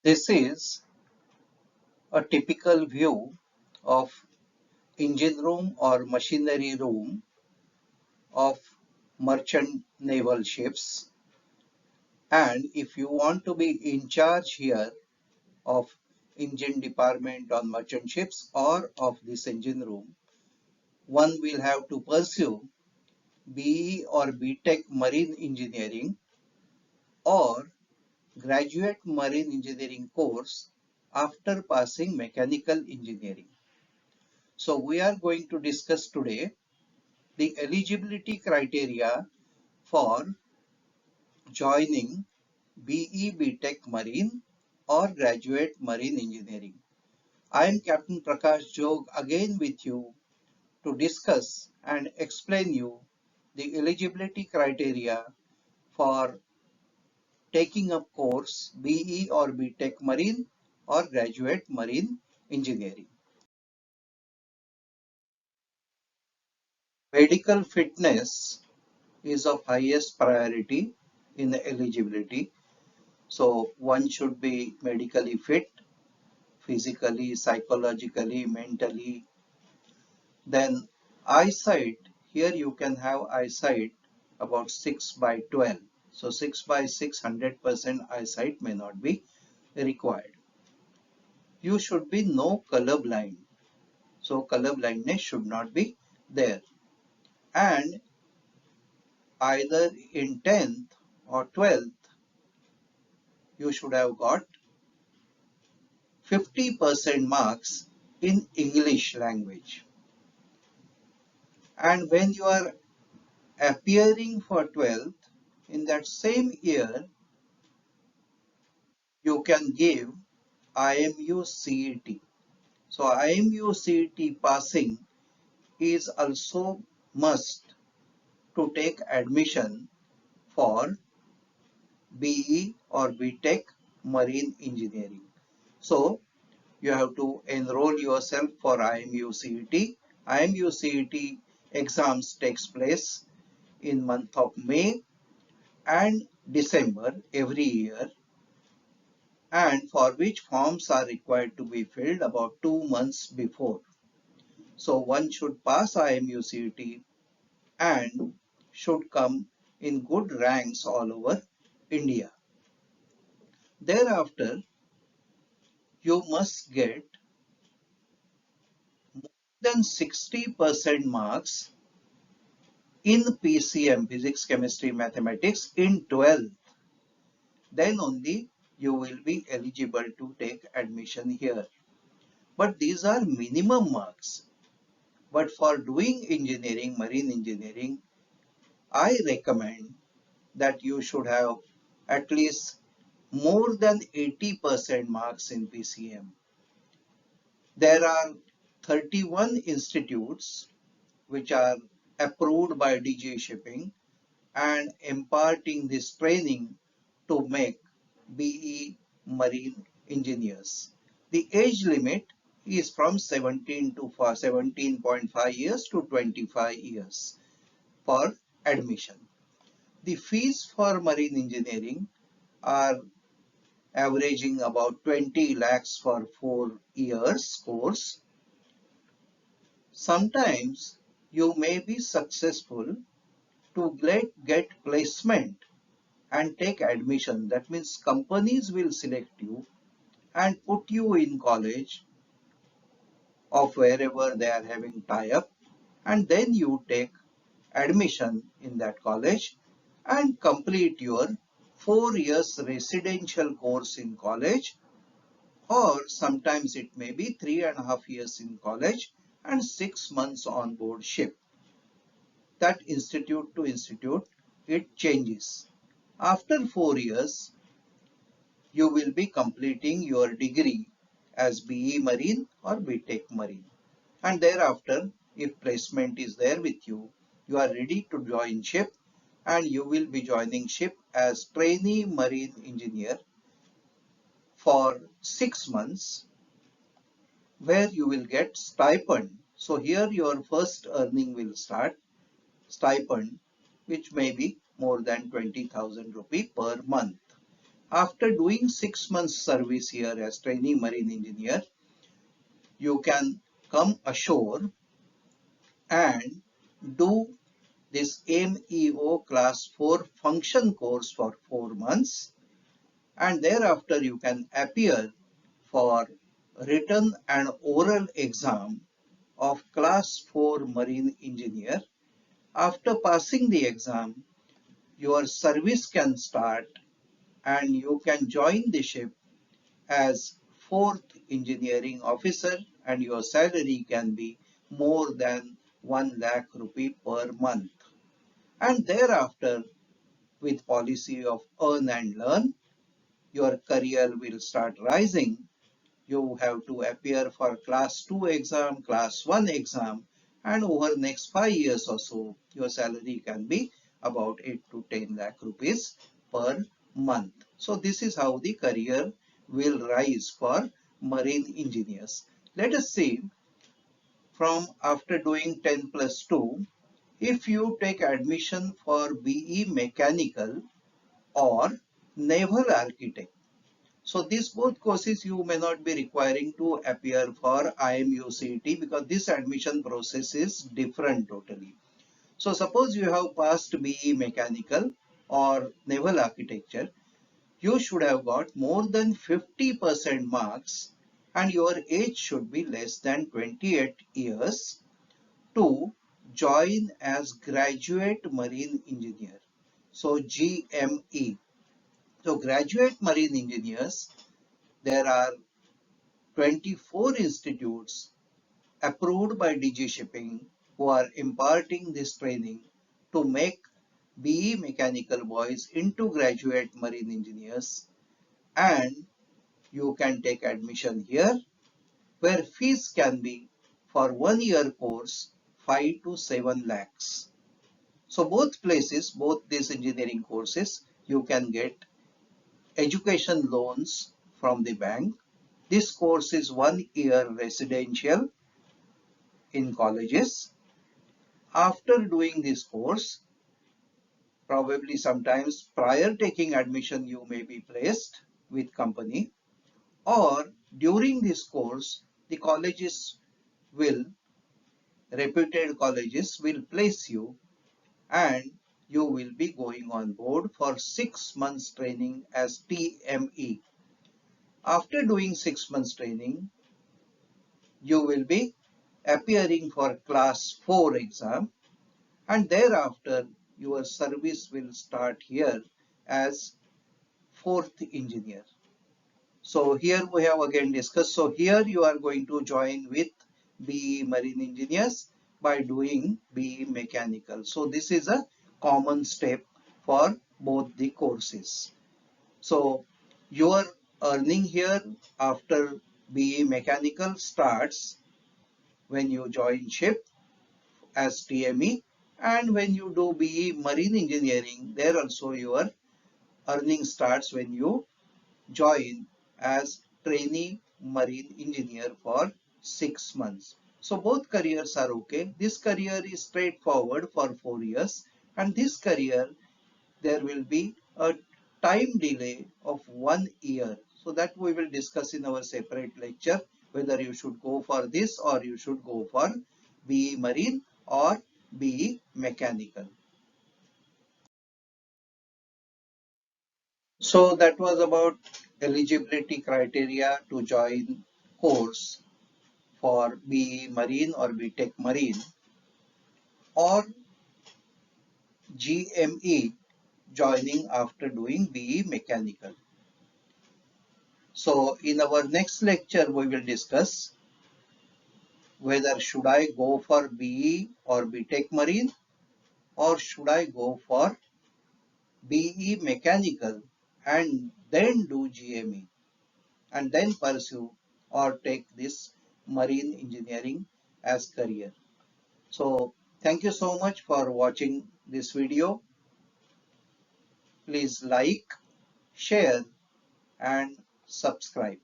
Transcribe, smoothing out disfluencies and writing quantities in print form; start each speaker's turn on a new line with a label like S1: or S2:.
S1: This is a typical view of engine room or machinery room of merchant naval ships. And if you want to be in charge here of engine department on merchant ships or of this engine room, one will have to pursue BE or BTech Marine Engineering or graduate marine engineering course after passing mechanical engineering. So we are going to discuss today the eligibility criteria for joining BE BTech Marine or graduate marine engineering. I am Captain Prakash Jog again with you to discuss and explain you the eligibility criteria for taking up course BE or BTech Marine or graduate marine engineering. Medical fitness is of highest priority in eligibility. So one should be medically fit, physically, psychologically, mentally. Then eyesight, here you can have eyesight about 6 by 12. So 6 by 6, 100% eyesight may not be required. You should be no color blind. So color blindness should not be there. And either in 10th or 12th, you should have got 50% marks in English language. And when you are appearing for 12th, in that same year, you can give IMU CET. So IMU CET passing is also must to take admission for BE or BTech Marine Engineering. So you have to enroll yourself for IMU CET. IMU CET exams takes place in month of May and December every year, and for which forms are required to be filled about 2 months before. So one should pass IMU CET and should come in good ranks all over India. Thereafter, you must get more than 60% marks in PCM, physics, chemistry, mathematics in 12th. Then only you will be eligible to take admission here. But these are minimum marks. But for doing engineering, marine engineering, I recommend that you should have at least more than 80% marks in PCM. There are 31 institutes which are approved by DG Shipping and imparting this training to make BE marine engineers. The age limit is from 17 to 17.5 years to 25 years for admission. The fees for marine engineering are averaging about 20 lakhs for 4 years course. Sometimes you may be successful to get placement and take admission. That means companies will select you and put you in college of wherever they are having tie-up, and then you take admission in that college and complete your 4 years residential course in college, or sometimes it may be 3.5 years in college and 6 months on board ship. That institute to institute it changes. After 4 years, you will be completing your degree as BE Marine or BTech Marine. And thereafter, if placement is there with you, you are ready to join ship, and you will be joining ship as trainee marine engineer for 6 months, where you will get stipend. So here your first earning will start, stipend, which may be more than 20,000 rupee per month. After doing 6 months service here as trainee marine engineer, you can come ashore and do this MEO class 4 function course for 4 months, and thereafter you can appear for written and oral exam of class 4 marine engineer. After passing the exam, your service can start and you can join the ship as fourth engineering officer, and your salary can be more than 1 lakh rupee per month. And thereafter, with policy of earn and learn, your career will start rising. You have to appear for class 2 exam, class 1 exam, and over next 5 years or so, your salary can be about 8 to 10 lakh rupees per month. So this is how the career will rise for marine engineers. Let us see from after doing 10 plus 2, if you take admission for BE mechanical or naval architect. So these both courses you may not be requiring to appear for IMUCET because this admission process is different totally. So suppose you have passed BE mechanical or naval architecture, you should have got more than 50% marks and your age should be less than 28 years to join as graduate marine engineer. So GME. So graduate marine engineers, there are 24 institutes approved by DG Shipping who are imparting this training to make BE mechanical boys into graduate marine engineers, and you can take admission here where fees can be for 1 year course 5 to 7 lakhs. So both places, both these engineering courses, you can get education loans from the bank. This course is 1 year residential in colleges. After doing this course, probably sometimes prior taking admission you may be placed with company, or during this course the colleges will, reputed colleges will place you and you will be going on board for 6 months training as TME. After doing 6 months training, you will be appearing for class 4 exam, and thereafter your service will start here as fourth engineer. So here we have again discussed. So here you are going to join with BE marine engineers by doing BE mechanical. So this is a common step for both the courses. So your earning here after BE mechanical starts when you join ship as TME, and when you do BE marine engineering, there also your earning starts when you join as trainee marine engineer for 6 months. So both careers are okay. This career is straightforward for 4 years, and this career there will be a time delay of 1 year. So that we will discuss in our separate lecture, whether you should go for this or you should go for BE marine or BE mechanical. So that was about eligibility criteria to join course for BE marine or B Tech marine or GME joining after doing BE mechanical. So in our next lecture we will discuss whether should I go for BE or B Tech marine or should I go for BE mechanical and then do GME and then pursue or take this marine engineering as career. So thank you so much for watching this video. Please like, share and subscribe.